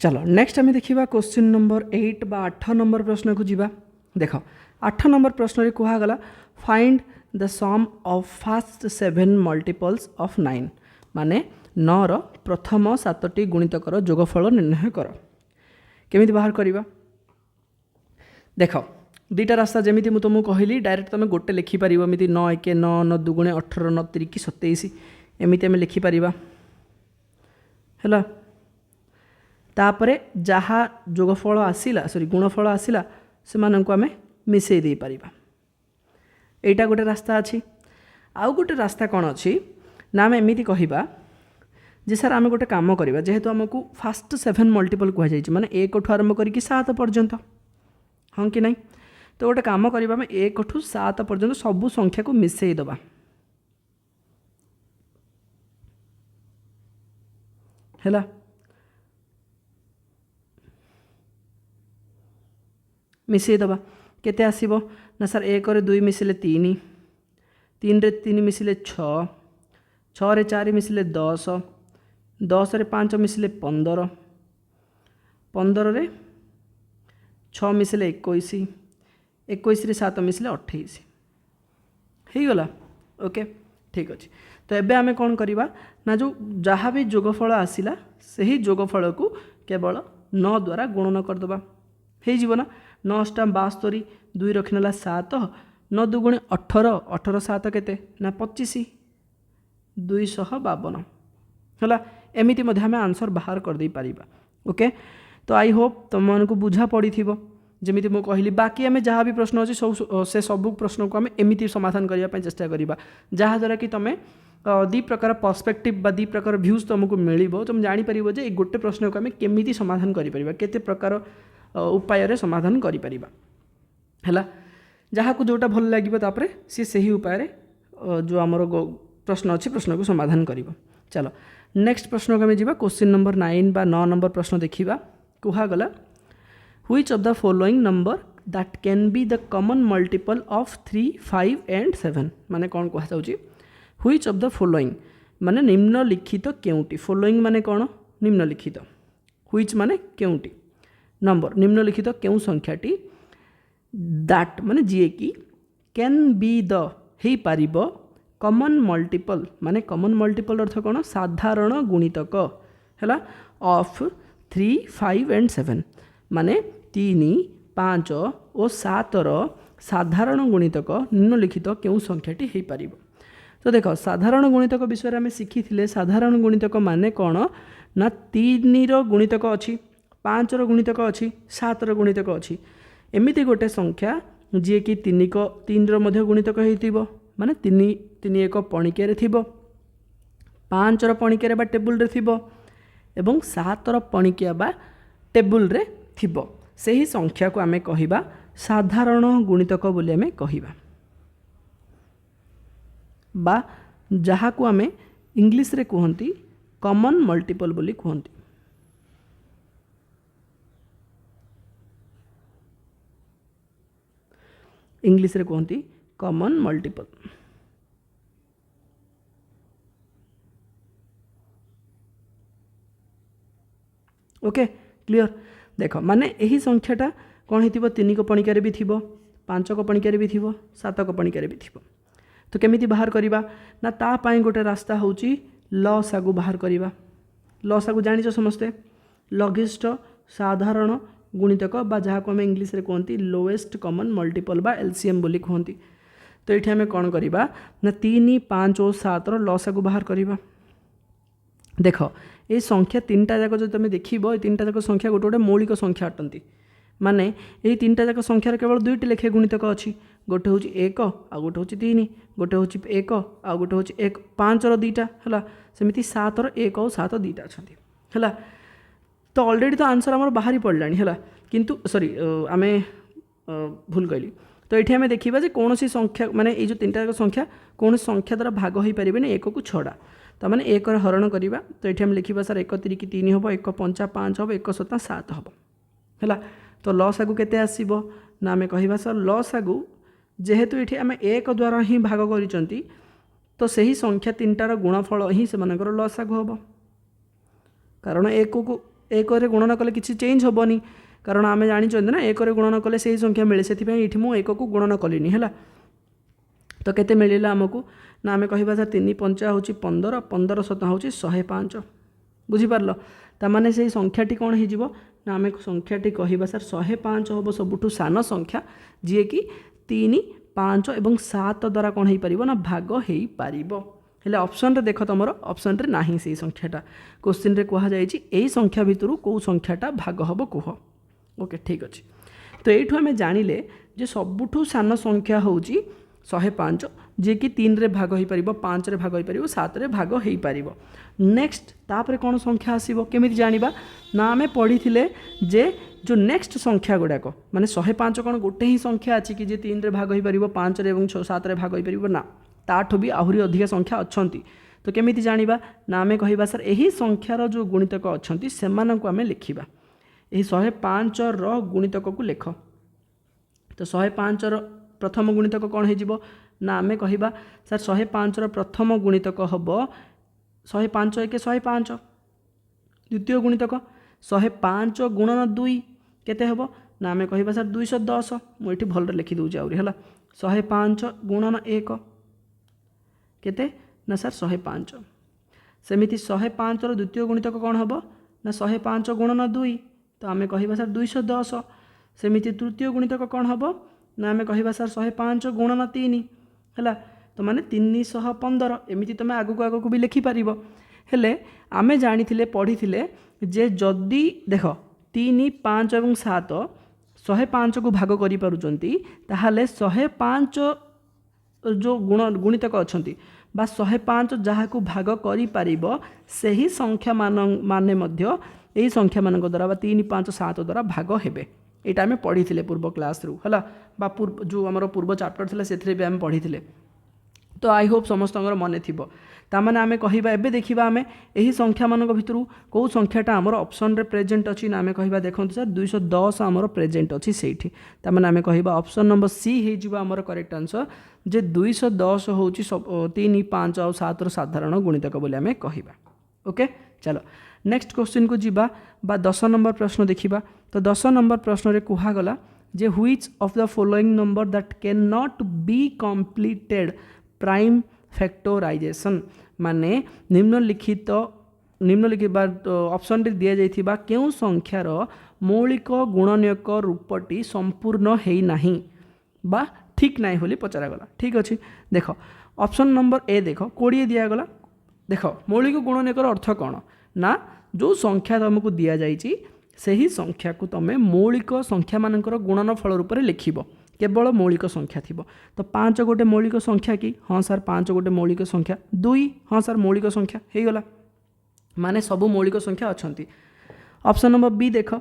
चलो नेक्स्ट आम देखा क्वेश्चन नंबर 8 बा 8 नंबर प्रश्न को जीवा देख 8 नंबर प्रश्न कहगला find the sum of first 7 multiples of 9 माने 9 रो प्रथम 7टी गुणितकर जोगफल निर्णय कर केमिति बाहर करवा देख 2टा रास्ता जमी मुझे तुमको कहली डायरेक्ट तुम गोटे लिखिपर एमती 9 1 9 9 दुगुणे 18 9 3 27 एमती आम लिखिपर है तापरे जहाँ जोगफल आसला सॉरी गुणफल आसला से आम मिसई दे पारिबा एटा गोटे रास्ता अच्छी आउ गोटे रास्ता कौन अच्छी ना आम एमती कहवा जे सर आम गोटे काम करवा जेहेतु आमको फास्ट 7 मल्टीपल कहुई माने 1 ठू आरंभ करके 7 पर्यंत हाँ कि नहीं तो गोटे काम करवा आम 1 ठू 7 पर्यंत सबू संख्या को मिसई दबा है मिसई दबा केते आसीबो ना सर 1 रे 2 मिसले 3 3 रे 3 मिसले 6 6 रे 4 मिसले 10 10 रे 5 मिसले 15 15 रे 6 मिसले 21 21 रे 7 मिसले 28 हो गला ओके ठीक अच्छे तो एबे आमे कौन करवा ना जो जहाँ भी जोगफल आसला से ही जोगफल को केवल 9 द्वारा गुणन करदे हो ना 9 टा 72 2 रखिनेला 7 9 दुगुणे 18 18 7 केते ना 25 252 है एमती आम आंसर बाहर कर दे पारिबा ओके तो आई होप तुम को बुझा पड़ी थी जमी मुझे कहली बाकी आम जहाँ भी प्रश्न अच्छे सब से सबू प्रश्न को आम एमती समाधान करने चेष्टा करवा जहाँद्वारा कि तुम दी प्रकार पर्सपेक्टिव बा दी प्रकार भ्यूज तुमको मिल तुम जापर जे गोटे प्रश्न को आम केमी समाधान कर प्रकार उपाय समाधान करा है जहाँ को जोटा भल लगे सी से ही उपाय जो आमर प्रश्न अच्छी प्रश्न को समाधान कर। चलो नेक्स्ट प्रश्न को आम जा क्वेश्चन नंबर 9 बा 9 नंबर प्रश्न देखा कहगला which of the following number that can be the common multiple of 3, 5 and 7 माने कौन कहा व्हिच ऑफ द फॉलोइंग माने निम्नलिखित केउटी फॉलोइंग माने कौन निम्नलिखित व्हिच माने केउटी नंबर निम्नलिखित केउ संख्याटी दैट माने जी कि कैन बी द हे पारिबो कॉमन मल्टीपल माने कॉमन मल्टीपल अर्थ कौन साधारण गुणितक है ऑफ 3, 5 एंड 7 माने 3, 5 और 7 साधारण गुणितक निम्नलिखित केउ संख्याटी हो पार। तो देख साधारण गुणितक विषय आम शिखी साधारण गुणितक माने कौन ना 3 गुणितक अच्छी 5 गुणितक अच्छी 7 गुणितक अच्छी एमती गोटे संख्या जी कि 3 गुणितक हो माने 3 एक पणिकिया थी 5 पणिकिया बा टेबुल रे थिबो एवं 7 पणिकिया बा टेबुल रे थिबो सही संख्या को आमे कहिबा साधारण गुणितक बोली आमे कहिबा बा जहा को आमे इंग्लिश रे कहंती कॉमन मल्टीपल बोली कहंती। इंग्लिश रे कहंती कॉमन मल्टीपल। ओके क्लियर देख माने यही संख्याटा कौन हो 3 को पणिकार भी थी 5 को पणिकार भी थी 7 को पणिकार भी थी तो केमिति बाहर करवा ना तापाई गोटे रास्ता हूँ लसागु बाहर करवा लसागु जानिଛ समस्ते लघिष्ठ साधारण गुणितक बा जहाँ को आम इंग्लिश रे कहती लोएस्ट कॉमन मल्टीपल बा एलसीएम बोली कहती। तो ये आम कौन करवा ना 3, 5 और 7 लसागु बाहर करवा देख ये संख्या 3टा जाक जो तुम देख 3टा जाक संख्या गोटे गोटे मौलिक संख्या अटंती माने ये 3टा जाक संख्यार केवल 2टी लेखे गुणितक अच्छी गोटे हूँ 1 आ गोटे हूँ 3 गोटे हूँ 1 आ गोटे हूँ 1 5 2टा है सेमती 7 1 और 7 2टा अच्छा है तो ऑलरेडी तो आंसर आम बाहरी पड़ला है किंतु सॉरी आम भूल कहली तो ये आम देखा जे कौन सी संख्या माने ये 3टा जाक संख्या कौन संख्या द्वारा भाग हो पारे 1 को छड़ा तो मैंने 1 हरण करवा तो ये आम लिखा सर 1 3 3 हम 1 5 5 हम 1 7 7 हम है तो लसागु केते आसीबो ना आम कहिबा सर लसागु जेहेतु ये आम 1 द्वारा ही भाग करिसंती तो सही संख्या 3टार गुणफल ही से लसागु हम कारण 1 को 1 रे गुणन कले किसी चेंज हेनी कारण आम जानी ना 1 रे गुणन कले सही संख्या मिले से मुझे 1 को गुणन कलिनी है तो केते मिलला आमको ना आम कहिबा सर 3 5 हूँ 15 15 7 हूँ 105 बुझीपार ताने से संख्याटी कौन हो ना आम संख्याटी कहिबा सर 105 हम सबुठू सान संख्या जी कि 3 5 और 7 द्वारा कौन हो पार ना भाग हो पार हेले ऑप्शन रे देख तुम ऑप्शन रे नाही से संख्याटा क्वेश्चन रे कहा जायछि एई संख्या भितरु को संख्याटा भाग हबो कुह ओके ठीक अच्छे। तो यू आम जानिले जे सबुठू सान संख्या होउछि 105 जी कि 3 रे भाग हो पार 5 रे भाग हो पार 7 रे भाग हो पार नेक्स्ट तापर कौन संख्या आसीबो केमिति जानिबा ना आमे पढ़ी जे जो नेक्स्ट संख्या गुड़ाक माने 105 कौन गोटे ही संख्या अच्छी कि जे 3 रे भाग हो पार 5 रे और 7 रे भाग हो पार ना ताठू भी आहरी अधिक संख्या अच्छी तो केमिति जानिबा ना आमे कहिबा सर यही संख्यार जो गुणितक अच्छी से आमे लिखिबा यही 105 रो गुणितक को लेख तो 105 रो प्रथम गुणितक कौन हो ना आमे कहिबा सर 105 रो प्रथम गुणितक हबो 105 1 105 द्वितीय गुणितक 105 गुणन 2 केते हबो ना आमे कहिबा सर 210 मुझे भल लिखि दूँ आहरी है 105 गुणन 1 केते ना सर 105 सेमिति 105 रो द्वितीय गुणितक कौन हबो ना 105 गुणन 2 तो आमे कहिबा सर 210 सेमिति तृतीय गुणितक कौन हबो ना आमे कहिबा सर 105 गुणन 3 है तो माने 315 एमिति तुम आगक भी लिखिपार हेले आमे जानी पढ़ी जे जदि देख 3 5 और 7 105 को भाग करि पारुचंती ताहाले 105 जो गुणितक अच्छी बा 105 जहाँ को भाग करि पारिबो सही संख्या माने मध्य यही संख्या मान द्वारा 3 5 7 द्वारा भाग हेबे यहाँ आम पढ़ी पूर्व क्लास रू है बा जो आम पूर्व चैप्टर थी से भी आम पढ़ी तो आई होप समस्त मन थी ताने आम कह एबे देखा आम यही संख्या मान भितर कौ संख्याटा आमर ऑप्शन रे प्रेजेंट अच्छी ना आम कह देखो सर 210 आमर प्रेजेंट अच्छी से ताने आम कह ऑप्शन नंबर सी हो आमर करेक्ट आंसर जे 210 हूँ 3 5 और 7 साधारण गुणितक बोली आम कह ओके। चलो नेक्स्ट क्वेश्चन को जीवा बा 10 नंबर प्रश्न देखा तो 10 नंबर प्रश्न रे कहगला जे which of the following number that can not be completed prime factorization माने निम्नलिखित ऑप्शन रे दिया जाइथिबा केउ संख्यार मौलिक गुणनीयक रूपटी संपूर्ण हेई नाही बा ठीक नाही बोली पचरागला। ठीक अच्छे देख ऑप्शन नंबर ए देख 20 दिगला देख मौलिक गुणनीयकर अर्थ कौन ना जो संख्या तुमको दि जाइए सही संख्या को तुम मौलिक संख्या मानकर गुणनफल रूप में लिखब केवल मौलिक संख्या थी तो 5 गोटे मौलिक संख्या कि हाँ सर 5 गोटे मौलिक संख्या 2 हाँ सर मौलिक संख्या हो गला माने सबू मौलिक संख्या अच्छा। ऑप्शन नंबर बी देख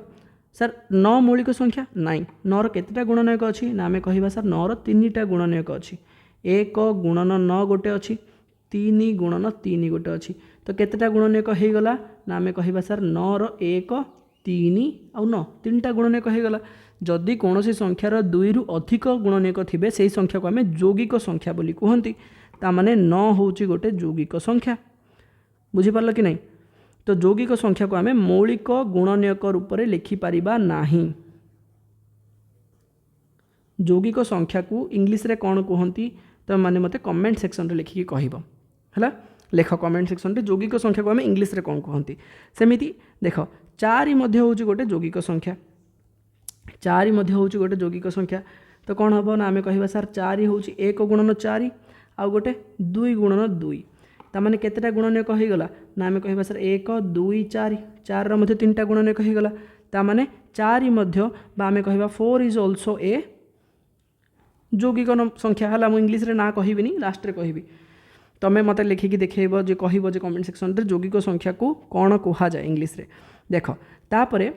सर 9 मौलिक संख्या नाई 9 केतेटा गुणनीयक अच्छी ना आम कह सर 9 3टा गुणनीयक अच्छी 1 गुणन 9 गोटे अच्छी 3 गुणन 3 गोटे अच्छी तो केतेटा गुणनीयक हो गला ना आम कह सर 9 1 3 आउ 9 3टा गुणनीयक हो गला। जदि कौन संख्यार 2 रु अधिक गुणनीयक थे से संख्या को आम यौगिक संख्या बोली कहती ताने 9 हूँ गोटे यौगिक संख्या बुझीपार कि नहीं तो यौगिक संख्या को आम मौलिक गुणनीयक रूप में लिखिपर नहीं। यौगिक संख्या को इंग्लिश रे कौन कहती तो मैंने मत कमेंट सेक्शन रे लिखिकी कहब है लेख कमेंट सेक्शन रे यौगिक संख्या को आम इंग्लिश रे कौन कहती सेमिति देख 4 हूँ गोटे यौगिक संख्या 4 हूँ गोटे यौगिक संख्या तो कौन हम ना आम कह सर 4 हूँ 1 गुणन 4 आउ गोटे 2 गुणन 2 ताने केतेटा गुणनीयक हो गला ना आम कह सर 1 2 4 4 रे 3टा गुणनीयक हो गला ताने 4 आम कह 4 इज ऑल्सो ए यौगिक संख्या है मुझे इंग्लिश रे ना कहबी लास्ट रे कहबी तमें मत लिखिकी देखब जे कह कमेंट सेक्शन रे यौगिक संख्या को कौन कह जाए इंग्लिश रे देख तापर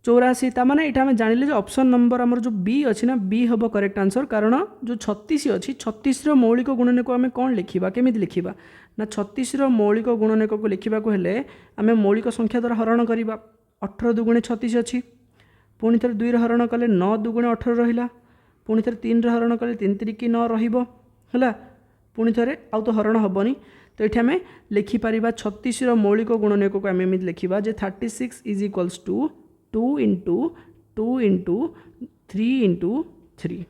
84 ताने ये आम जानिले ऑप्शन नंबर आमर जो बी अच्छी ना बी हम करेक्ट आंसर कारण जो 36 अच्छी 36 मौलिक गुणनीयक आम कौन लिखा केमी लिखा ना 36 मौलिक गुणनीयक को लिखा हेले आम मौलिक संख्या द्वारा हरण करवा 18 दुगुणे 36 अच्छी पुणी थे 2 हरण कले 9 दुगुणे 18 रहा पुणी थे 3 हरण कले 3 3 की 9 रहा पुणी थे आउ तो हरण हेनी तो ये आम लिखिपर 36 मौलिक गुणनीयक को आम लिखा 36 is equals to 2 into 2 into 3 into 3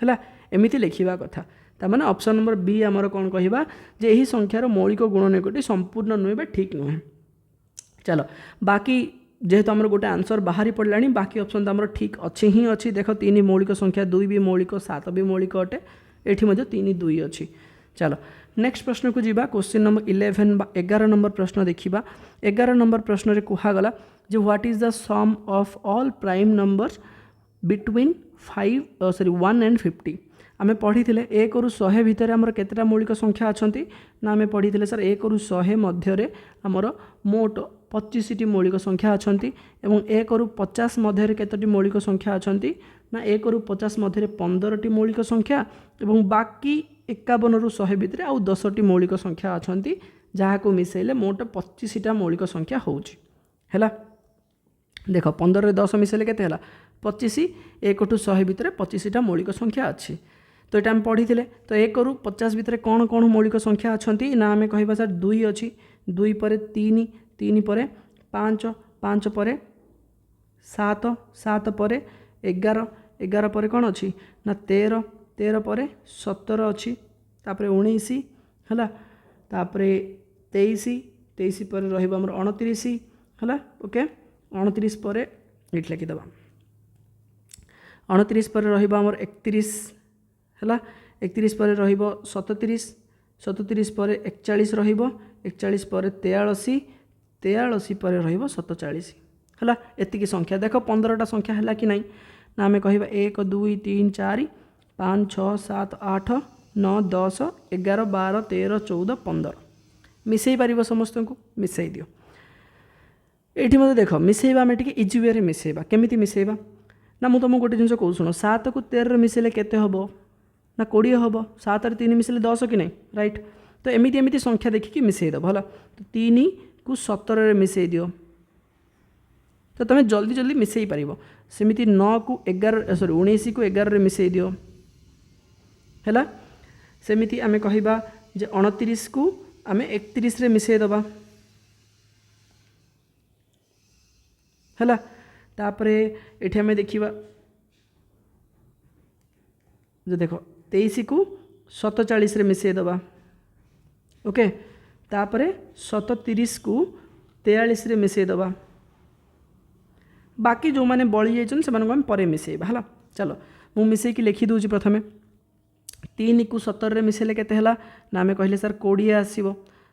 है एमती लिखा कथा ताने ऑप्शन नंबर बी आमर कौन कहवा जे यही संख्यार मौलिक गुणनीयकटी संपूर्ण नुहे ठीक नुहे। चलो बाकी जेहेतु आमर गोटे आंसर बाहरी पड़ा बाकी ऑप्शन तो आमर ठीक अच्छी ही अच्छी देख 3 मौलिक संख्या 2 भी मौलिक 7 भी मौलिक अटे ये 3 2 अच्छी। चलो नेक्स्ट प्रश्न को जीवा क्वेश्चन नंबर 11 11 नंबर प्रश्न देखा 11 नंबर प्रश्न रे कहगला जे what is the sum of all prime numbers between 1 and 50 आम पढ़ी 1 रु 100 भितर आमर केतेटा मौलिक संख्या अच्छा ना आम पढ़ी सर 1 रु 100 मध्य आमर मोट 25टी मौलिक संख्या अच्छा एवं 1 रु 50 मध्य केतोटी मौलिक संख्या अच्छा ना 1 रु 50 मध्य 15टी मौलिक संख्या एवं बाकी 51 रु 100 भितर आउ 10टी मौलिक संख्या अच्छा जहाँ को मिसेले मोट 25टा मौलिक संख्या होगा देख 15 रे 10 मिसेले केते 25 1 टू 100 भितर 25टा मौलिक संख्या अच्छी तो ये आम पढ़ी तो 1 रु 50 भितर कौन कौन मौलिक संख्या अच्छा ना आम कह सर 2 अच्छी 2 पर 3 3 पर 5 5 पर 7 7 पर 11 11 पर कौन अच्छी ना 13 13 पर 17 अच्छी तापर 19 है तापर 23 23 पर रमर 29 है ओके 29 पर ये लिखिदेव 29 पर रमर 31 है 31 पर रततीस 37 पर 41 41 पर 43 43 पर रतचाश है एतिकी संख्या देख 15टा संख्या है कि नहीं ना आम कह 1 2 3 4 5 6 7 8 9 10 11 12 13 14 15 मिसई पार समस्त को मिसई दियो ये मत देख मिसेबा आम टे इजी वे मिसेबा केमी मिसेबा ना मुझे तुमको गोटे जिन कहूँ शुण 7 को 13 मिसेले केते हम ना 20 हम 7 3 मिसेले 10 कि नहीं राइट। तो एमती एमती संख्या देखिकी मिसेदेव है। तो 3 को 17 मिसई दियो तो तुम जल्दी जल्दी मिसई पार। सेमती 9 को 11 सॉरी 19 को 11 मिसई दियो है। सेमती आम कहवा जे 29 को आम 31 रे मिसई दबा है। तापर ये आम देखा जो देख 23 को 47 रे मिसई दबा ओके। तापर 37 को 43 रे मिसई दबा। बाकी जो मैंने बड़ी जाइछन से आम पर मिसेबा है। चलो मु मिसेकी लिखी दूची प्रथमे 3 को 17 रे मिसेले केते हला ना आम कहले सर 20 आसीबो।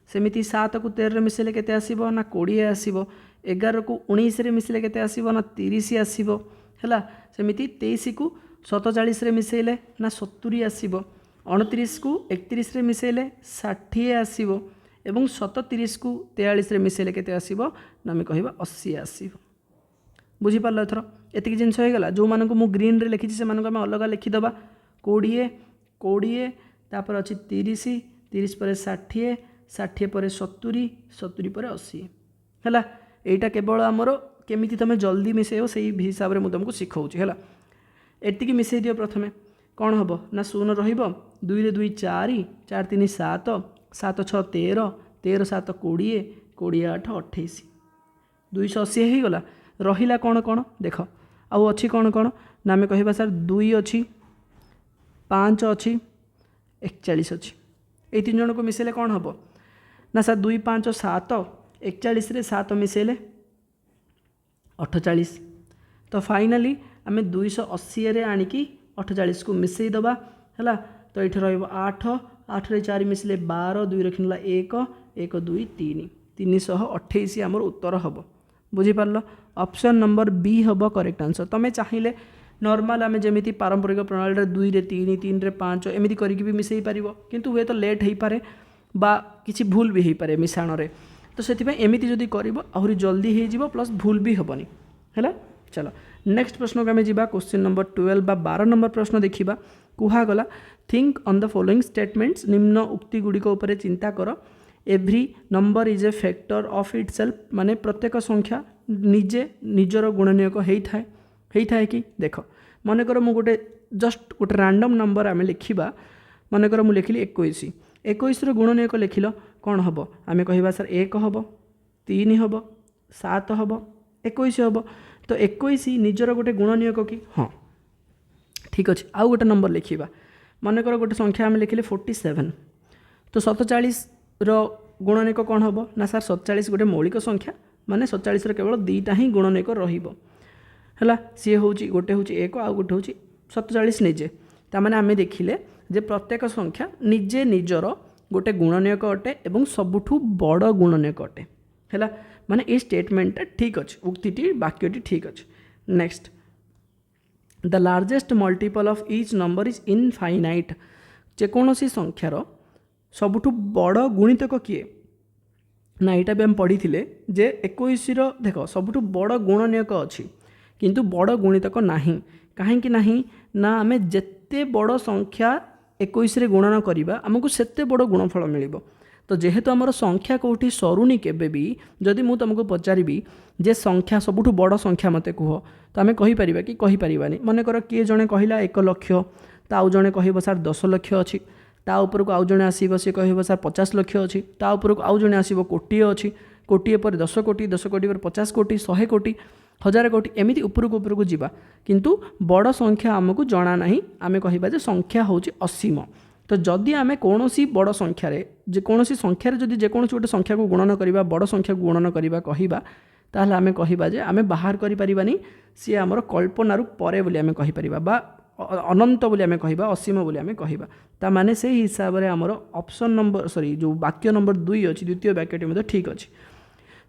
सेमिति 7 को 13 रे मिसेले केते आसीबो ना 20 आसीबो। 11 को 19 रे मिसेले केते आसीबो ना 30 आसीबो है। सेमिति 23 को 47 रे मिसेले ना 70 आसीबो। 29 को 31 रे मिसेले 60 आसीबो एवं 37 को 43 रे मिसेले केते आसीबो ना आम कहबा 80 आसीबो। बुझीपार एथर एतिक जिनस होगा। जो मानक मु ग्रीन रे लिखी से आम अलग लिखिदबा 20 20 तापर अच्छी 30 30 पर 60 60 पर 70 70 पर 80 है। यहाँ केवल आमर केमी तुम जल्दी मिसेब से हिसाब से मुझे तुमको शिखाऊँगी है। एतिक मिसई दियो प्रथमे कौन हम ना 0 2 रे 2 4 4 3 7 7 6 13 13 7 20 20 8 28 280 हो गला। रहिला कौन कौन देख आउ अच्छी कौन कौन ना आम कहवा सर 2 अच्छी 5 अच्छी 41 अच्छी ये 3 जन को मिसेले कौन हम ना सर 2 5 7 41 रे 7 मिसेले 48। तो फाइनाली आम 280 रे आनिकी 48 को मिसई दबा है। तो ये रठ 8 रे 4 मिसले 12 2 रखिला 1 1 2 3 328 आमर उत्तर हम। बुझीपार ऑप्शन नंबर बी हम करेक्ट आंसर। तुम्हें चाहिए नॉर्मल आम जमी पारंपरिक प्रणाली 2 रे 3 3 रे 5 एमती करके भी मिसई पार किंतु हुए तो लेट हो पारे बा किसी भूल भी हो पारे मिशाण रे। तो से एमती जदि कर आहरी जल्दी हो प्लस भूल भी हेनी है। चलो नेक्स्ट प्रश्न को आम जा क्वेश्चन नंबर 12 बा 12 नंबर प्रश्न देखा कहगला think on the following statements निम्न उक्ति गुड़िक उपर चिंता कर। Every number is a factor of itself माने प्रत्येक संख्या निजे निजर गुणनीयक होता है कि देख मनकर मु गोटे जस्ट गोटे रैंडम नंबर आम लिखा मनकर मु लिखिली 21 21 गुणनीयक लिखिल कौन हम आम कहवा सर 1 हम 3 हम 7 हम 21 हम। तो 21 निजर गोटे गुणनीयक कि हाँ ठीक अच्छे। आउ गोटे नंबर लिखा मनकर गोटे संख्या आम लिखिले 47 तो 47 गुणनीयक कौन हम ना सर 47 गोटे मौलिक संख्या माने 47 केवल 2टा ही गुणनीयक रहिबो है। सी हूँ गोटे हूँ 1 आउ गोटे हूँ 47 निजे ताने आम देखिले जे प्रत्येक संख्या निजे निजर गोटे गुणनीयक अटे एवं सबुठू बड़ गुणनीयक अटे है। माने ये स्टेटमेंटा ठीक अच्छे उक्ति वाक्यटी ठीक अच्छे। Next the largest multiple of each number is infinite जेकोसी संख्यार सबुठू बड़ गुणितक किए ना यहाँ भी आम पढ़ी जे 21 देख सबुठू बड़ गुणनीयक अच्छी किंतु बड़ गुणितक नाही कहीं नहीं ना आम जिते बड़ संख्या 21 रे गुणन करवा आमको सेते बड़ गुणफल मिल। तो जेहेतु आमर संख्या कौटी सरुनी केबे भी जदि मु तुमको पचारि जे संख्या सबुठू बड़ संख्या मते कह तो आम कहीपर कि कहीपरानी मनकर किए जड़े कहला 1 लाख तो आउ जड़े कह सार 10 लाख अच्छी ता उपरको आउ जड़े आसो सी कह सार 50 लाख अच्छी ता उपरको आउ जड़े आसो कोटी अच्छी कोटी पर 10 कोटी 10 कोटी पर 50 कोटी 100 कोटी 1000 कोटी एमती उपरको उपरको जीवा किंतु बड़ संख्या आमको जना ना आम कहवा जे संख्या हूँ असीम। तो जदि आम कौन बड़ संख्यार जेकोसी संख्यार जदि जेकोसी गोटे संख्या को गुणन करवा बड़ संख्या को गुणन करवा कहवा ताहले आम कहवा जे आम बाहर करिपारिबानी सी आमर कल्पनारू परे बोली आम कहीपर बा अनंत बोली आम कहवा असीम बोली आम कहवा ता माने से हिसाब से आमर ऑप्शन नंबर सॉरी जो वाक्य नंबर 2 अच्छी द्वितीय वाक्यटी ठीक अच्छी।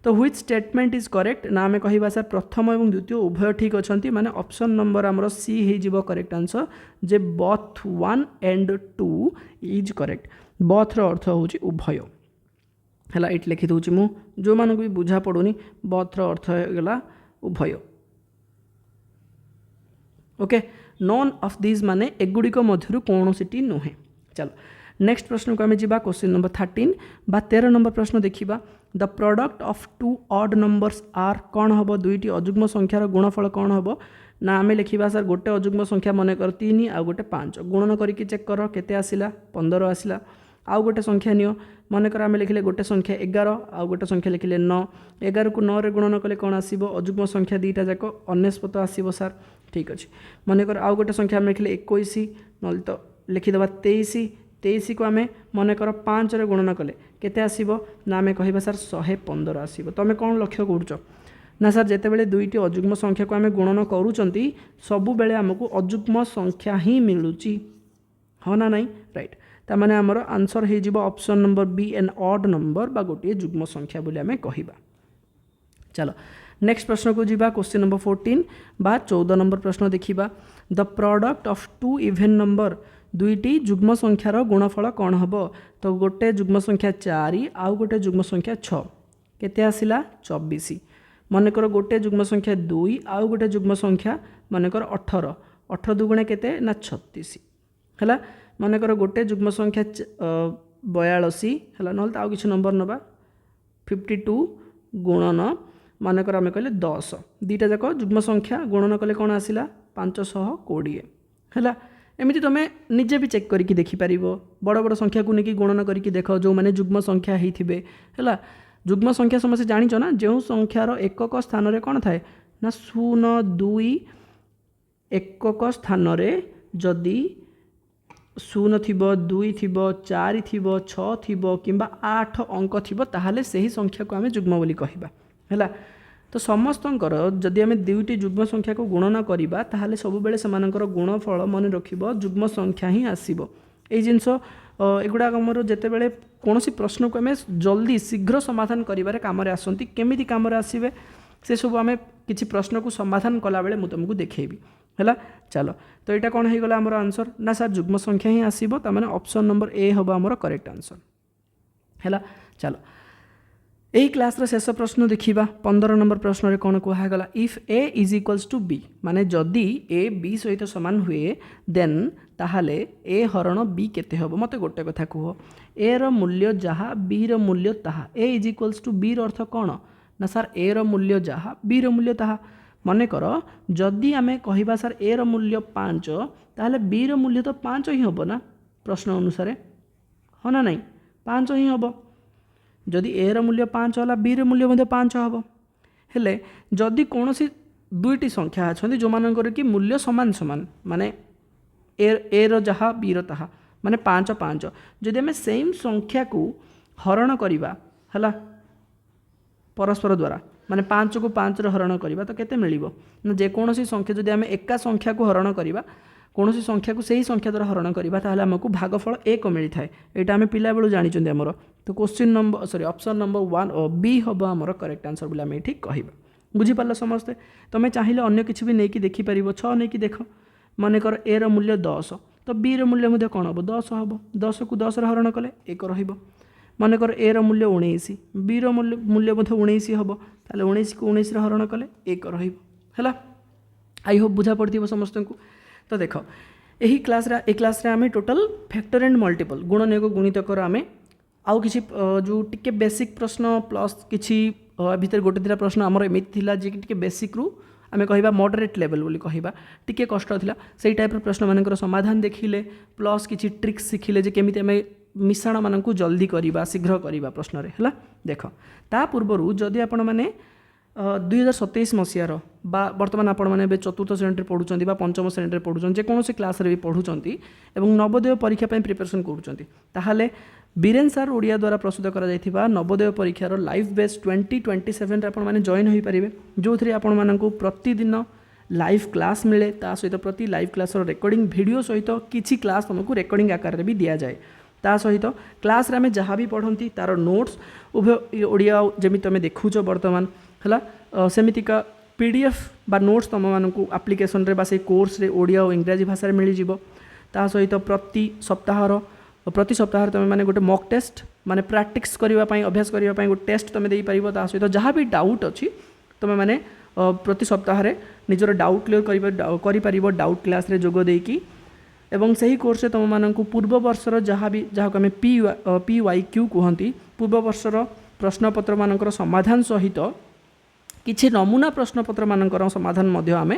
तो व्हिच स्टेटमेंट इज करेक्ट ना आम कहवा सर प्रथम और द्वितीय उभय ठीक अच्छा माने ऑप्शन नंबर आमर सी हो करेक्ट आंसर जे both 1 and 2 is correct. Both रो अर्थ हूँ उभय है ये लिखि दूची मु जो मानक भी बुझा पड़ूनी बोथ रो अर्थ होगा उभय ओके। नॉन ऑफ दिस माने एगुड़िक मध्यरु कौनसीटी नुहे। चलो नेक्स्ट प्रश्न को आम जा क्वेश्चन नंबर 13 बा 13 नंबर प्रश्न देखा the product of two odd numbers are कौन हम दुईटी अजुग्म संख्यार गुणफल कौन हम ना आम लिखा सर गोटे अजुग्म संख्या मनकर 3 आउ गोटे 5 गुणन करके चेक कर केते आसिला 15 आसिला आउ गोटे संख्या नियो मनकर आम लिखिले गोटे संख्या 11 आउ गोटे संख्या लिखिले 9 11 को 9 रे गुणन कले कौन आसीबो अजुग्म संख्या दीटा जाक अनेस्पत आसीबो सर ठीक अच्छे मनकर आउ गोटे संख्या आम लिखिले 21 नल तो लिखिदेवा 23 को आम मनकर 5 रे गुणन कले केते आसीबो ना आम कहबा सर 115 आसीबो। तो आम कौन लक्ष्य करूछ ना सर जितेबाला दुईटी अजुग्म संख्या को आम गुणन करूचंती सबु बेले आमको अजुग्म संख्या ही मिलूची हाँ ना नहीं राइट तार आमर आंसर हो option number B an odd number बा गोटे जुग्म संख्या बोली आम कहबा। चलो नेक्स्ट प्रश्न को जीवा क्वेश्चन नंबर 14 बा 14 नंबर प्रश्न देखिबा the product of two even number दुईटी जुग्म संख्यार गुणफल कौन हम तो गोटे जुग्म संख्या 4 आउ गोटे जुग्म संख्या 6 केते आसिला 24 मनकर गोटे जुग्म संख्या 2 आउ गोटे जुग्म संख्या मनकर 18 18 दुगुणे केते ना 36 है मनकर गोटे जुग्म संख्या 42 है ना आउ किसी नंबर नवा 52 गुणन मनकर आम कहले 10 दीटा जाक जुग्म संख्या गुणन कले कौन आसिला 520 है एमती तुम निजे भी चेक करके देखिपार बड़ बड़ संख्या को लेकिन गुणन करके देख जो मैंने जुग्म संख्या होते है जुग्म संख्या समस्त जानिच ना जो संख्यार एकक स्थान रे कौन थाए ना 0 2 एकक स्थान रे जदि 0 थिबो 2 थिबो 4 थिबो 6 थिबो किंबा 8 अंक थिबो ताहाले सही संख्या को आम जुग्म बोली कहबा है तो समस्तंकर जदि आम दुईटी जुग्म संख्या को गुणन करवा ताहाले सब बेले सेमानकर गुणफल मन रखिबो जुग्म संख्या ही आसीबो ए जिनस एगुड़ा आमर जितेबाला कौन प्रश्न को आम जल्दी शीघ्र समाधान करिवारे कामरे आसंती केमिति कामरे आसीबे से सब आम किसी प्रश्न को समाधान कला बेले मु तुमको देखैबी है। चलो तो यहाँ कौन हो गला आमर आंसर ना सर जुग्म संख्या ही आसीबो ता माने ऑप्शन नंबर ए हम आमर करेक्ट आंसर है। चलो यही क्लास रो शेष प्रश्न देखिबा 15 नंबर प्रश्न रे कौन कहगला if A is equals to B माने जदि ए बी सहित समान हुए देन ताहाले ए हरण बी केते हबो मते गोटे कथा कह ए रो मूल्य जहा बी रो मूल्य ताहा ए इज इक्वल्स टू बी रो अर्थ कौन ना सर ए रो मूल्य जहा बी रो मूल्य ताहा मन कर जदि आम कहबा सर ए रो मूल्य 5 ताहाले बी रो मूल्य तो 5 ही हबो ना प्रश्न अनुसार हाँ ना नहीं 5 ही हबो जदि ए रो मूल्य 5 होला बी रो मूल्य मध्य 5 हबो हेले जदि कौन दुईटी संख्या अच्छा जो मानकर कि मूल्य सामान सामान माने ए रो जहा बी रो ताहा माने 5 5 जदि आम सेम संख्या को हरण करवा है परस्पर द्वारा माने 5 को 5 रे हरण करवा तो केते मिलिबो ना जेकोसी संख्या जदि आम एका संख्या को हरण करवा कौन संख्या को सही संख्या द्वारा हरण करवा ताहले हमको भागफल 1 मिलता है यहाँ आम पिला बेलू जानी आमर तो question number sorry option number 1 B हम आमर करेक्ट आंसर बोले आम ठीक कह बुझीपार समस्ते तुम चाहिए अन्य किसी भी नहीं देखिपार 6 नहीं देख मनकर ए रो मूल्य 10 तो बी रो मूल्य कौन हम 10 हम 10 को 10 रे हरण कले 1 रहिबो मनकर ए रो मूल्य 19 बी रो मूल्य 19 हम ताले 19 को 19 रे हरण कले 1 रहिबो है। आई होप बुझा पड़थिबो समस्त को। तो देख यही क्लास रे आम टोटल फैक्टर एंड मल्टीपल गुणन योग गुणितकर आम आउ किसी जो टिके बेसिक प्रश्न प्लस किसी भितर गोटे दिटा प्रश्न आमर एमती था जी टिके बेसिक रू आम कह मॉडरेट लेवल बोली कहबा टिके कष्ट थिला सेही टाइप प्रश्न मानकर समाधान देखिले प्लस किसी ट्रिक्स शिखिले जे केमिति आम मिश्रण मानक जल्दी करवा शीघ्र करवा प्रश्न रे है देख ता पूर्व जदि आपण मैंने 2027 मसीहार बर्तमान आपण मैंने चतुर्थ श्रेणी पढ़ुं पंचम श्रेणी पढ़ुं जेकोसी क्लास भी पढ़ुं नवोदय परीक्षा प्रिपरेशन करुँचे बीरेन सार ओडिया द्वारा प्रस्तुत करा नवोदय परीक्षार लाइव बेस 2027 आप जॉइन हो पारे जो थी आपण प्रतिदिन लाइव क्लास मिले सहित प्रति लाइव क्लास रेकर्डिंग वीडियो सहित किसी क्लास तुमको रेकर्डिंग आकार में भी दि जाए ता सहित क्लास रे आम जहाँ भी पढ़ती तार नोट्स उभय ओडिया जमी तुम देखुच बर्तमान है सेमितिका पीडीएफ बा नोट्स तुम मानक आप्लिकेसन रे से कोर्स रे ओडिया और इंग्राजी भाषा मिल जाव ता सहित प्रति सप्ताह तुम मैंने गोटे मॉक टेस्ट माने प्रैक्टिस करने अभ्यास करने गोटे टेस्ट तुम दे पार ता सहित जहाँ भी डाउट अच्छी तुम मैंने प्रति सप्ताह निजर डाउट क्लियर कर डाउट क्लास रे जोग देकी एवं सही कोर्स रे तुम मानक पूर्व वर्षर जहाँ भी जहाँ आम PYQ कहती पूर्व वर्षर प्रश्नपत्र मानकर समाधान सहित किछि नमूना प्रश्नपत्र मानकर समाधान मध्य आमे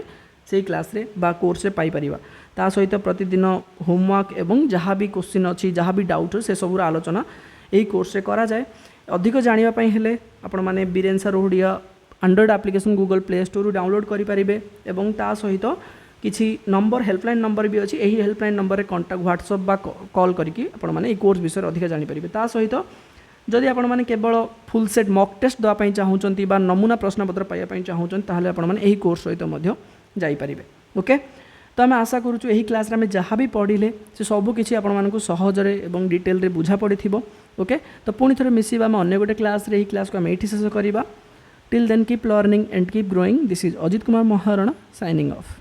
से क्लास रे बा कोर्स रे पाई परिबा ता सहित प्रतिदिन होमवर्क एवं जहाँ भी क्वेश्चन अच्छी जहाँ भी डाउट से सबूर आलोचना यही कोर्स रे करा जाए। अधिक जानिबा पई हेले आपण माने Biren sir Odia Android application Google play store रू डाउनलोड करि परिबे एवं ता सहित किछि नंबर हेल्पलाइन नंबर भी अच्छी यही हेल्पलाइन नंबर रे कांटेक्ट व्हाट्सएप बा कॉल करिकि आपण माने ए कोर्स विषय अधिक जानि परिबे। ता सहित जदि आपण माने केवल फुल सेट मॉक टेस्ट दवा पई चाहूचंती बा नमूना प्रश्नपत्र पाइबा पई चाहूचंती ताहले आपण माने एही कोर्स सहित मध्य जाई परिबे। ओके तो आम आशा करूँ यही क्लास आम जहाँ भी पढ़िले से सब किसी आपण मानक सहजरे एवं डिटेल रे बुझा पड़ी थी। ओके तो पुणी थे मिसिबा आम अन्य गोटे क्लास रे क्लास को आम एठी शेष करबा। Till then keep learning and keep growing. This is Ajit Kumar Maharana signing of.